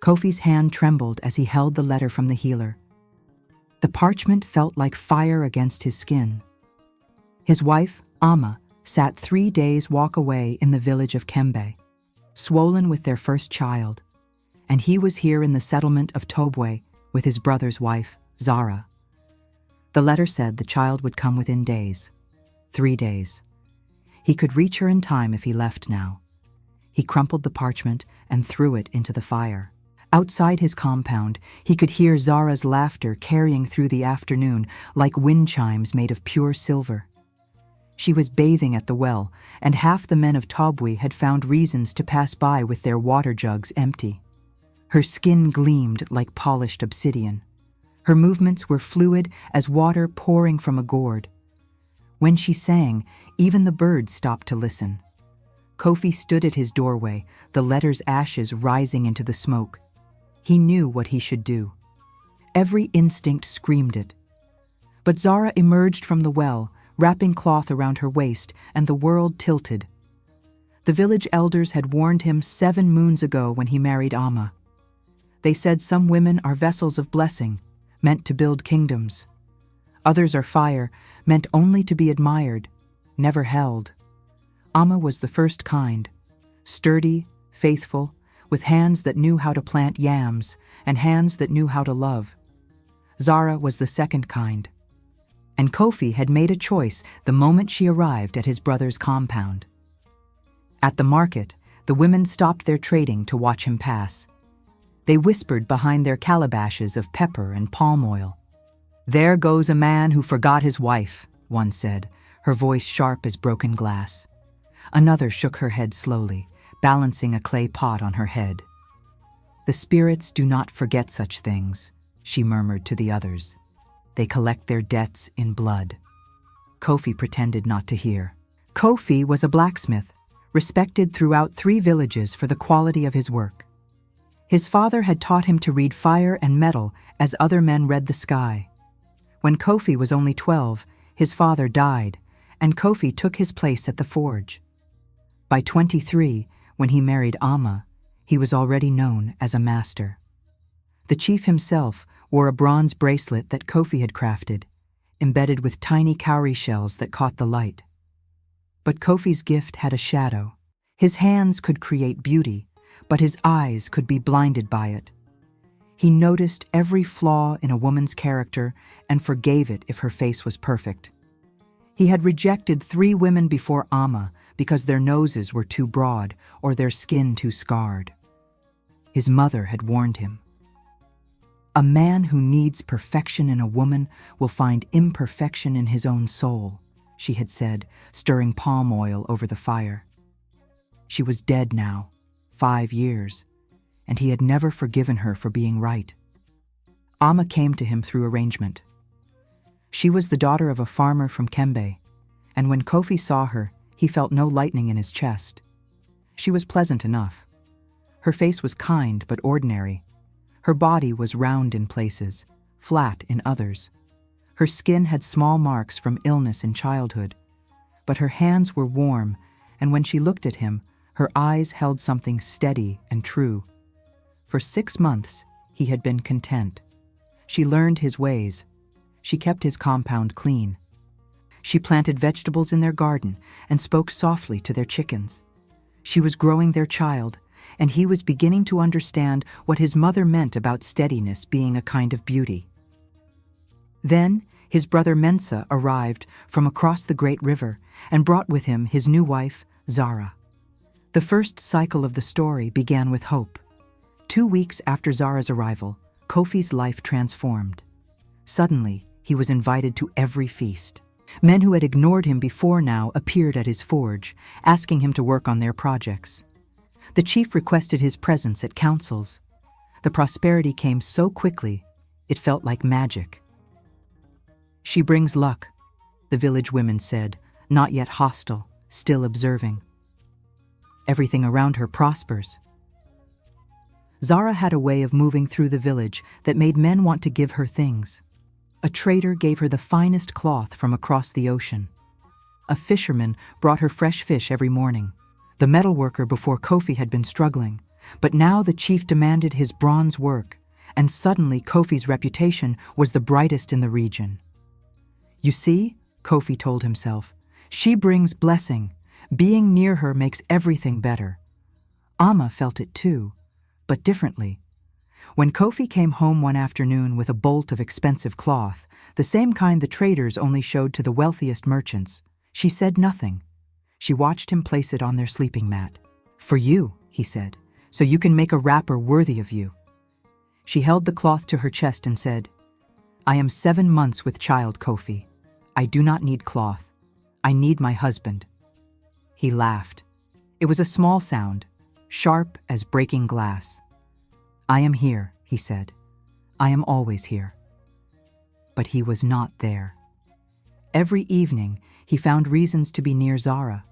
Kofi's hand trembled as he held the letter from the healer. The parchment felt like fire against his skin. His wife, Amma, sat 3 days' walk away in the village of Kembe, swollen with their first child, and he was here in the settlement of Tobwe with his brother's wife, Zara. The letter said the child would come within days. 3 days. He could reach her in time if he left now. He crumpled the parchment and threw it into the fire. Outside his compound, he could hear Zara's laughter carrying through the afternoon like wind chimes made of pure silver. She was bathing at the well, and half the men of Tobwe had found reasons to pass by with their water jugs empty. Her skin gleamed like polished obsidian. Her movements were fluid as water pouring from a gourd. When she sang, even the birds stopped to listen. Kofi stood at his doorway, the letter's ashes rising into the smoke. He knew what he should do. Every instinct screamed it. But Zara emerged from the well, wrapping cloth around her waist, and the world tilted. The village elders had warned him 7 moons ago when he married Amma. They said some women are vessels of blessing, meant to build kingdoms. Others are fire, meant only to be admired, never held. Amma was the first kind, sturdy, faithful, with hands that knew how to plant yams and hands that knew how to love. Zara was the second kind. And Kofi had made a choice the moment she arrived at his brother's compound. At the market, the women stopped their trading to watch him pass. They whispered behind their calabashes of pepper and palm oil. "There goes a man who forgot his wife," one said, her voice sharp as broken glass. Another shook her head slowly, balancing a clay pot on her head. "The spirits do not forget such things," she murmured to the others. "They collect their debts in blood." Kofi pretended not to hear. Kofi was a blacksmith, respected throughout 3 villages for the quality of his work. His father had taught him to read fire and metal as other men read the sky. When Kofi was only 12, his father died, and Kofi took his place at the forge. By 23, when he married Amma, he was already known as a master. The chief himself wore a bronze bracelet that Kofi had crafted, embedded with tiny cowrie shells that caught the light. But Kofi's gift had a shadow. His hands could create beauty, but his eyes could be blinded by it. He noticed every flaw in a woman's character and forgave it if her face was perfect. He had rejected 3 women before Amma because their noses were too broad or their skin too scarred. His mother had warned him. "A man who needs perfection in a woman will find imperfection in his own soul," she had said, stirring palm oil over the fire. She was dead now, 5 years, and he had never forgiven her for being right. Amma came to him through arrangement. She was the daughter of a farmer from Kembe, and when Kofi saw her, he felt no lightning in his chest. She was pleasant enough. Her face was kind but ordinary. Her body was round in places, flat in others. Her skin had small marks from illness in childhood, but her hands were warm, and when she looked at him, her eyes held something steady and true. For 6 months, he had been content. She learned his ways. She kept his compound clean. She planted vegetables in their garden and spoke softly to their chickens. She was growing their child, and he was beginning to understand what his mother meant about steadiness being a kind of beauty. Then his brother Mensa arrived from across the great river and brought with him his new wife, Zara. The first cycle of the story began with hope. 2 weeks after Zara's arrival, Kofi's life transformed. Suddenly, he was invited to every feast. Men who had ignored him before now appeared at his forge, asking him to work on their projects. The chief requested his presence at councils. The prosperity came so quickly, it felt like magic. "She brings luck," the village women said, not yet hostile, still observing. "Everything around her prospers." Zara had a way of moving through the village that made men want to give her things. A trader gave her the finest cloth from across the ocean. A fisherman brought her fresh fish every morning. The metalworker before Kofi had been struggling, But now the chief demanded his bronze work, and suddenly Kofi's reputation was the brightest in the region. "You see," Kofi told himself, "she brings blessing. Being near her makes everything better." Amma felt it too, but differently. When Kofi came home one afternoon with a bolt of expensive cloth, the same kind the traders only showed to the wealthiest merchants, she said nothing. She watched him place it on their sleeping mat. "For you," he said, "so you can make a wrapper worthy of you." She held the cloth to her chest and said, "I am 7 months with child, Kofi. I do not need cloth. I need my husband." He laughed. It was a small sound, sharp as breaking glass. "I am here," he said. "I am always here." But he was not there. Every evening, he found reasons to be near Zara.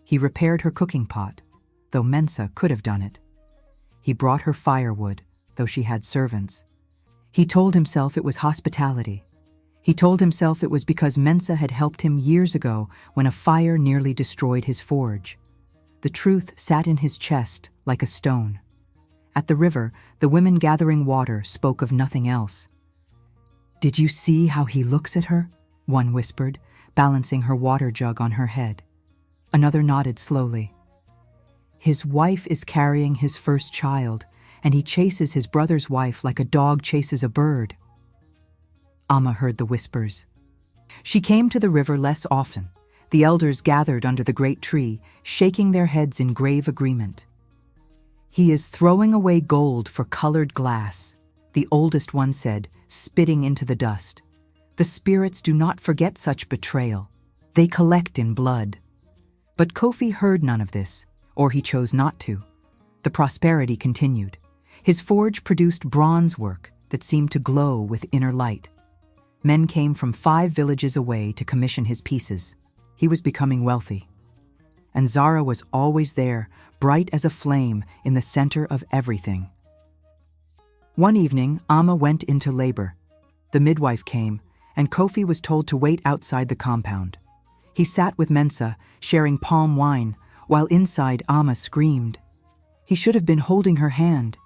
He repaired her cooking pot, though Mensa could have done it. He brought her firewood, though she had servants. He told himself it was hospitality. He told himself it was because Mensa had helped him years ago when a fire nearly destroyed his forge. The truth sat in his chest like a stone. At the river, the women gathering water spoke of nothing else. "Did you see how he looks at her?" one whispered, balancing her water jug on her head. Another nodded slowly. "His wife is carrying his first child, and he chases his brother's wife like a dog chases a bird." Amma heard the whispers. She came to the river less often. The elders gathered under the great tree, shaking their heads in grave agreement. "He is throwing away gold for colored glass," the oldest one said, spitting into the dust. "The spirits do not forget such betrayal. They collect in blood." But Kofi heard none of this, or he chose not to. The prosperity continued. His forge produced bronze work that seemed to glow with inner light. Men came from 5 villages away to commission his pieces. He was becoming wealthy. And Zara was always there, bright as a flame, in the center of everything. One evening, Amma went into labor. The midwife came, and Kofi was told to wait outside the compound. He sat with Mensa, sharing palm wine, while inside Amma screamed. He should have been holding her hand.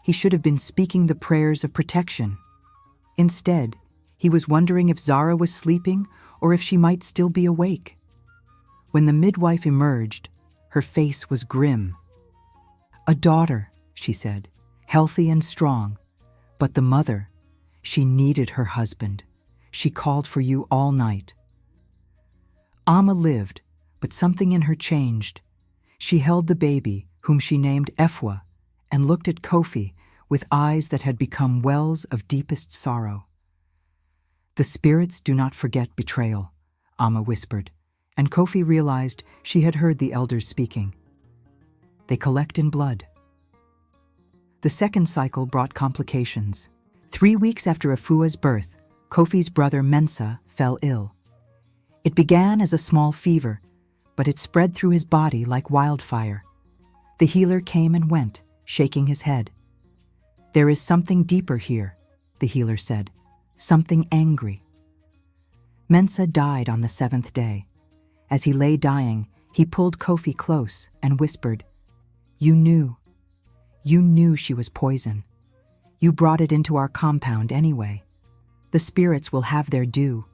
He should have been speaking the prayers of protection. Instead, he was wondering if Zara was sleeping or if she might still be awake. When the midwife emerged, her face was grim. "A daughter," she said, "healthy and strong. But the mother, she needed her husband. She called for you all night." Amma lived, but something in her changed. She held the baby, whom she named Efwa, and looked at Kofi with eyes that had become wells of deepest sorrow. "The spirits do not forget betrayal," Amma whispered, and Kofi realized she had heard the elders speaking. "They collect in blood." The second cycle brought complications. 3 weeks after Afua's birth, Kofi's brother Mensa fell ill. It began as a small fever, but it spread through his body like wildfire. The healer came and went, shaking his head. "There is something deeper here," the healer said, "something angry." Mensa died on the 7th day. As he lay dying, he pulled Kofi close and whispered, You knew she was poison. You brought it into our compound anyway. The spirits will have their due."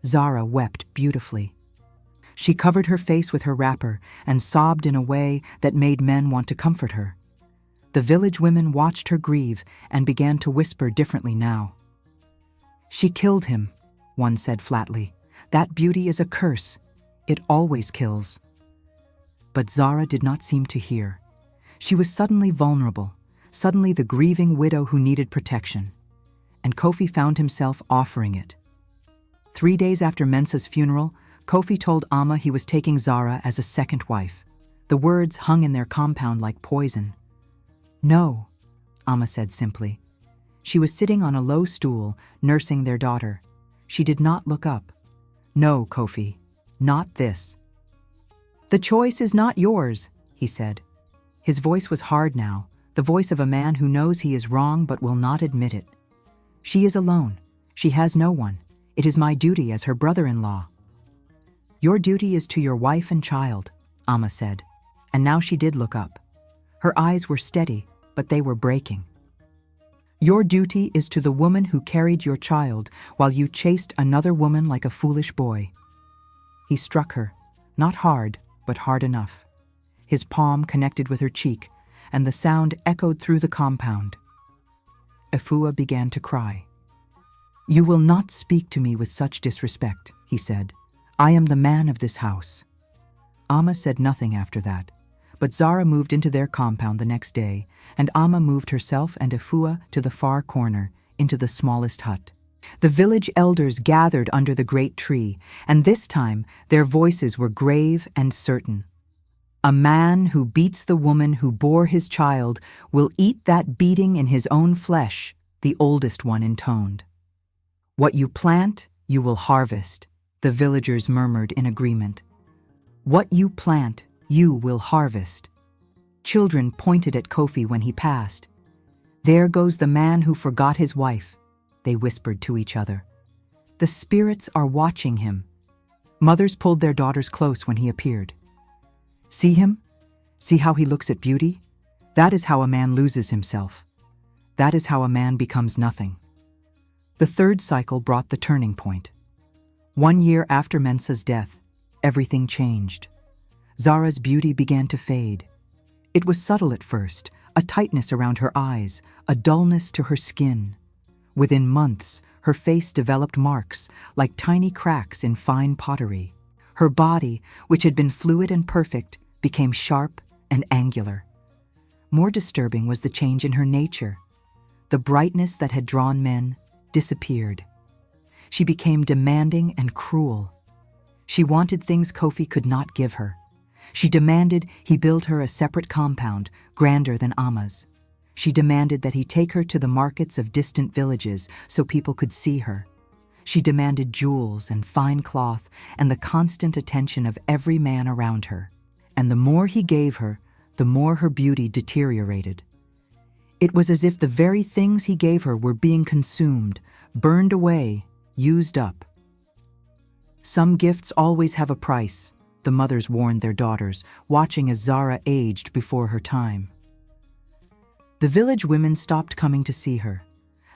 Zara wept beautifully. She covered her face with her wrapper and sobbed in a way that made men want to comfort her. The village women watched her grieve and began to whisper differently now. "She killed him," one said flatly. "That beauty is a curse. It always kills." But Zara did not seem to hear. She was suddenly vulnerable, suddenly the grieving widow who needed protection. And Kofi found himself offering it. 3 days after Mensa's funeral, Kofi told Amma he was taking Zara as a second wife. The words hung in their compound like poison. "No," Amma said simply. She was sitting on a low stool, nursing their daughter. She did not look up. "No, Kofi, not this." "The choice is not yours," he said. His voice was hard now, the voice of a man who knows he is wrong but will not admit it. "She is alone. She has no one. It is my duty as her brother-in-law." "Your duty is to your wife and child," Amma said, and now she did look up. Her eyes were steady, but they were breaking. "Your duty is to the woman who carried your child while you chased another woman like a foolish boy." He struck her, not hard, but hard enough. His palm connected with her cheek, and the sound echoed through the compound. Efua began to cry. "You will not speak to me with such disrespect," he said. "I am the man of this house." Amma said nothing after that, but Zara moved into their compound the next day, and Amma moved herself and Efua to the far corner, into the smallest hut. The village elders gathered under the great tree, and this time their voices were grave and certain. "A man who beats the woman who bore his child will eat that beating in his own flesh," the oldest one intoned. "What you plant, you will harvest," the villagers murmured in agreement. "What you plant, you will harvest." Children pointed at Kofi when he passed. "There goes the man who forgot his wife," they whispered to each other. "The spirits are watching him." Mothers pulled their daughters close when he appeared. "See him? See how he looks at beauty? That is how a man loses himself. That is how a man becomes nothing." The third cycle brought the turning point. 1 year after Mensa's death, everything changed. Zara's beauty began to fade. It was subtle at first, a tightness around her eyes, a dullness to her skin. Within months, her face developed marks, like tiny cracks in fine pottery. Her body, which had been fluid and perfect, became sharp and angular. More disturbing was the change in her nature. The brightness that had drawn men disappeared. She became demanding and cruel. She wanted things Kofi could not give her. She demanded he build her a separate compound, grander than Amma's. She demanded that he take her to the markets of distant villages so people could see her. She demanded jewels and fine cloth and the constant attention of every man around her. And the more he gave her, the more her beauty deteriorated. It was as if the very things he gave her were being consumed, burned away, used up. "Some gifts always have a price," the mothers warned their daughters, watching as Zara aged before her time. The village women stopped coming to see her.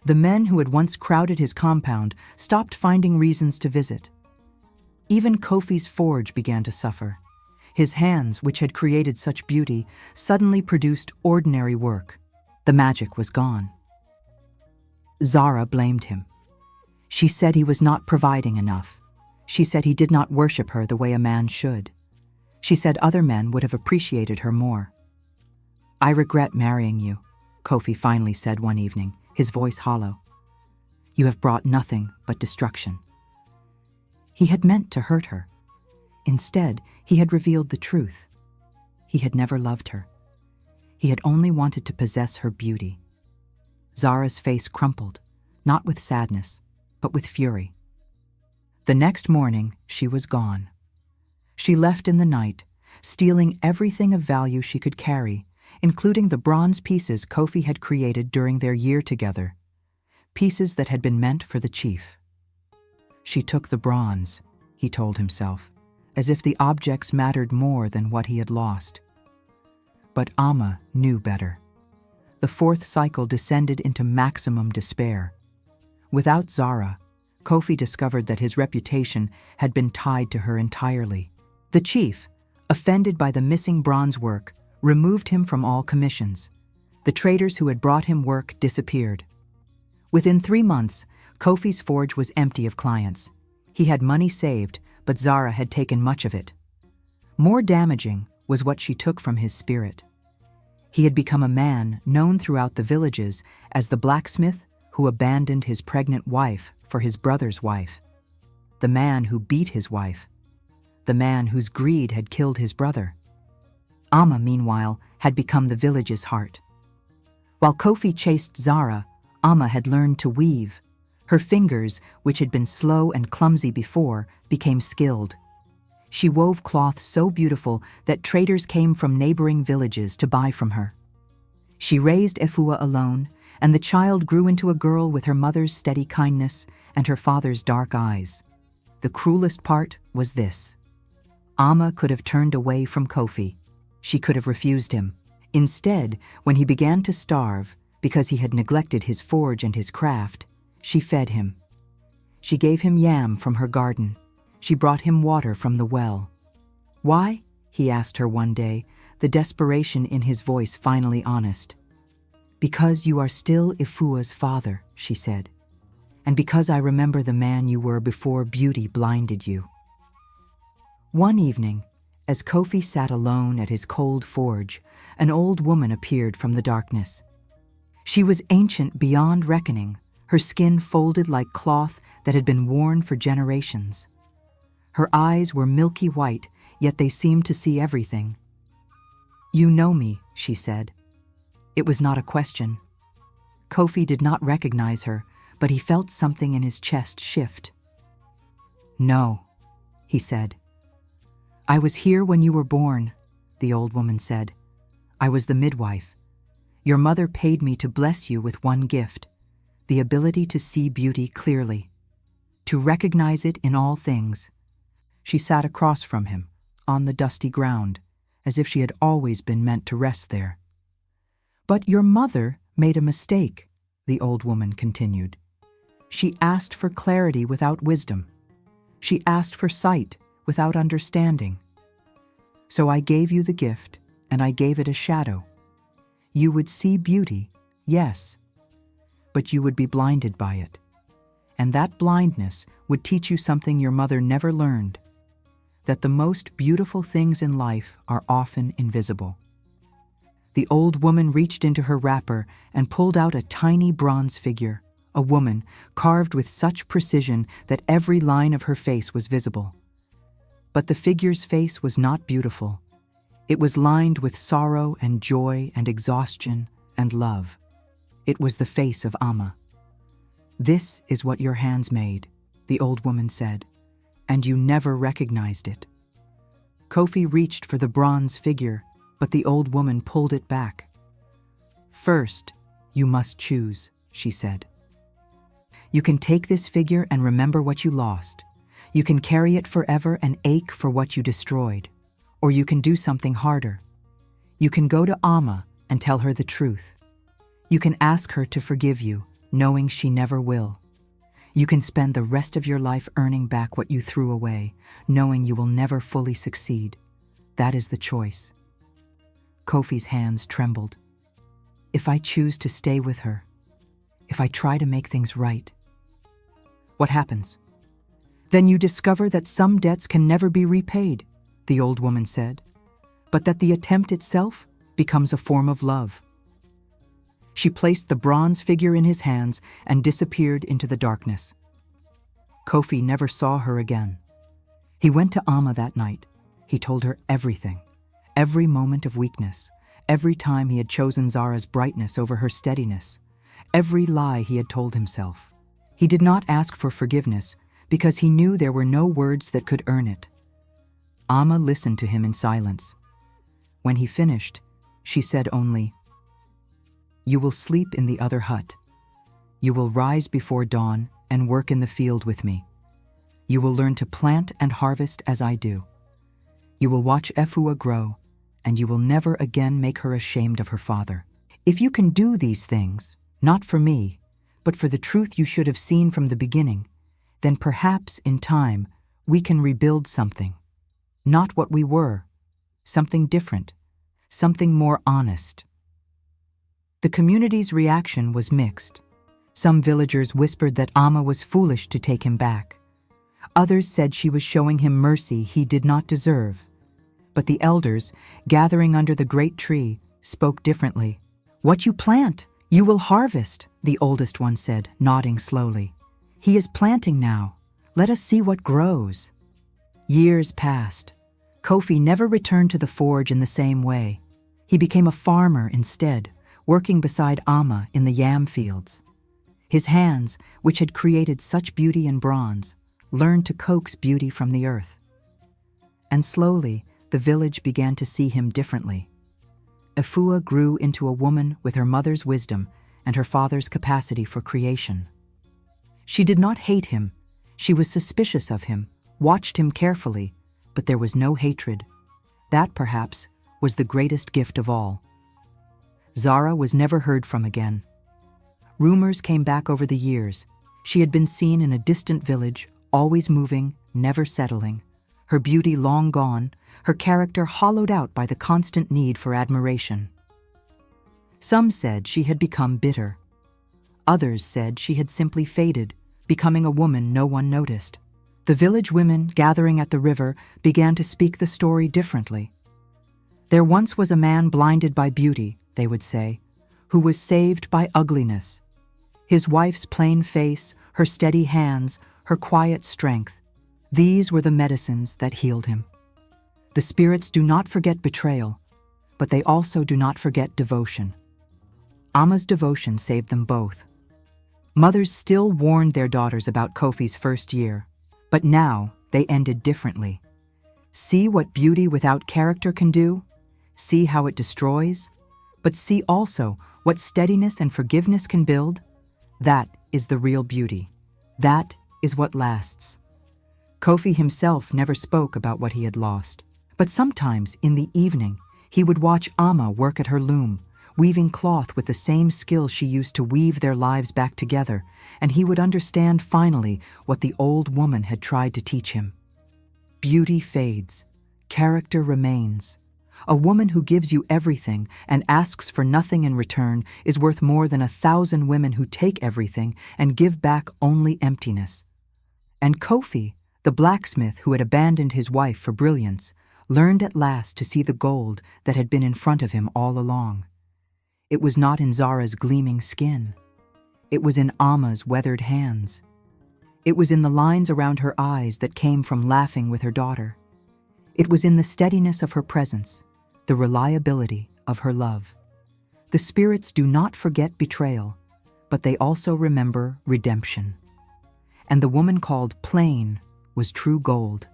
The men who had once crowded his compound stopped finding reasons to visit. Even Kofi's forge began to suffer. His hands, which had created such beauty, suddenly produced ordinary work. The magic was gone. Zara blamed him. She said he was not providing enough. She said he did not worship her the way a man should. She said other men would have appreciated her more. "I regret marrying you," Kofi finally said one evening, his voice hollow. "You have brought nothing but destruction." He had meant to hurt her. Instead, he had revealed the truth. He had never loved her. He had only wanted to possess her beauty. Zara's face crumpled, not with sadness, but with fury. The next morning, she was gone. She left in the night, stealing everything of value she could carry, including the bronze pieces Kofi had created during their year together, pieces that had been meant for the chief. She took the bronze, he told himself, as if the objects mattered more than what he had lost. But Amma knew better. The fourth cycle descended into maximum despair. Without Zara, Kofi discovered that his reputation had been tied to her entirely. The chief, offended by the missing bronze work, removed him from all commissions. The traders who had brought him work disappeared. Within 3 months, Kofi's forge was empty of clients. He had money saved, but Zara had taken much of it. More damaging was what she took from his spirit. He had become a man known throughout the villages as the blacksmith who abandoned his pregnant wife for his brother's wife, the man who beat his wife, the man whose greed had killed his brother. Amma, meanwhile, had become the village's heart. While Kofi chased Zara, Amma had learned to weave. Her fingers, which had been slow and clumsy before, became skilled. She wove cloth so beautiful that traders came from neighboring villages to buy from her. She raised Efua alone, and the child grew into a girl with her mother's steady kindness and her father's dark eyes. The cruelest part was this. Amma could have turned away from Kofi. She could have refused him. Instead, when he began to starve, because he had neglected his forge and his craft, she fed him. She gave him yam from her garden. She brought him water from the well. Why? He asked her one day, the desperation in his voice finally honest. Because you are still Ifua's father, she said, and because I remember the man you were before beauty blinded you. One evening, as Kofi sat alone at his cold forge, an old woman appeared from the darkness. She was ancient beyond reckoning, her skin folded like cloth that had been worn for generations. Her eyes were milky white, yet they seemed to see everything. You know me, she said. It was not a question. Kofi did not recognize her, but he felt something in his chest shift. No, he said. I was here when you were born, the old woman said. I was the midwife. Your mother paid me to bless you with one gift, the ability to see beauty clearly, to recognize it in all things. She sat across from him, on the dusty ground, as if she had always been meant to rest there. But your mother made a mistake, the old woman continued. She asked for clarity without wisdom. She asked for sight without understanding. So I gave you the gift, and I gave it a shadow. You would see beauty, yes, but you would be blinded by it. And that blindness would teach you something your mother never learned, that the most beautiful things in life are often invisible. The old woman reached into her wrapper and pulled out a tiny bronze figure, a woman carved with such precision that every line of her face was visible. But the figure's face was not beautiful. It was lined with sorrow and joy and exhaustion and love. It was the face of Amma. This is what your hands made, the old woman said, and you never recognized it. Kofi reached for the bronze figure, but the old woman pulled it back. First, you must choose, she said. You can take this figure and remember what you lost. You can carry it forever and ache for what you destroyed. Or you can do something harder. You can go to Amma and tell her the truth. You can ask her to forgive you, knowing she never will. You can spend the rest of your life earning back what you threw away, knowing you will never fully succeed. That is the choice. Kofi's hands trembled. If I choose to stay with her, if I try to make things right, what happens? Then you discover that some debts can never be repaid, the old woman said, but that the attempt itself becomes a form of love. She placed the bronze figure in his hands and disappeared into the darkness. Kofi never saw her again. He went to Amma that night. He told her everything, every moment of weakness, every time he had chosen Zara's brightness over her steadiness, every lie he had told himself. He did not ask for forgiveness because he knew there were no words that could earn it. Amma listened to him in silence. When he finished, she said only, You will sleep in the other hut. You will rise before dawn and work in the field with me. You will learn to plant and harvest as I do. You will watch Efua grow, and you will never again make her ashamed of her father. If you can do these things, not for me, but for the truth you should have seen from the beginning, then perhaps in time we can rebuild something. Not what we were, something different, something more honest. The community's reaction was mixed. Some villagers whispered that Amma was foolish to take him back. Others said she was showing him mercy he did not deserve. But the elders, gathering under the great tree, spoke differently. What you plant, you will harvest, the oldest one said, nodding slowly. He is planting now. Let us see what grows. Years passed. Kofi never returned to the forge in the same way. He became a farmer instead, working beside Amma in the yam fields. His hands, which had created such beauty in bronze, learned to coax beauty from the earth. And slowly, the village began to see him differently. Efua grew into a woman with her mother's wisdom and her father's capacity for creation. She did not hate him. She was suspicious of him, watched him carefully, but there was no hatred. That, perhaps, was the greatest gift of all. Zara was never heard from again. Rumors came back over the years. She had been seen in a distant village, always moving, never settling. Her beauty long gone, her character hollowed out by the constant need for admiration. Some said she had become bitter. Others said she had simply faded, becoming a woman no one noticed. The village women gathering at the river began to speak the story differently. There once was a man blinded by beauty, they would say, who was saved by ugliness. His wife's plain face, her steady hands, her quiet strength, these were the medicines that healed him. The spirits do not forget betrayal, but they also do not forget devotion. Amma's devotion saved them both. Mothers still warned their daughters about Kofi's first year, but now they ended differently. See what beauty without character can do? See how it destroys? But see also what steadiness and forgiveness can build? That is the real beauty. That is what lasts. Kofi himself never spoke about what he had lost, but sometimes in the evening he would watch Amma work at her loom, weaving cloth with the same skill she used to weave their lives back together, and he would understand finally what the old woman had tried to teach him. Beauty fades, character remains. A woman who gives you everything and asks for nothing in return is worth more than 1,000 women who take everything and give back only emptiness. And Kofi, the blacksmith who had abandoned his wife for brilliance, learned at last to see the gold that had been in front of him all along. It was not in Zara's gleaming skin. It was in Amma's weathered hands. It was in the lines around her eyes that came from laughing with her daughter. It was in the steadiness of her presence, the reliability of her love. The spirits do not forget betrayal, but they also remember redemption. And the woman called plain was true gold.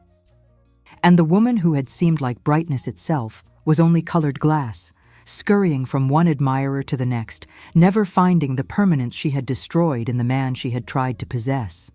And the woman who had seemed like brightness itself was only colored glass, scurrying from one admirer to the next, never finding the permanence she had destroyed in the man she had tried to possess.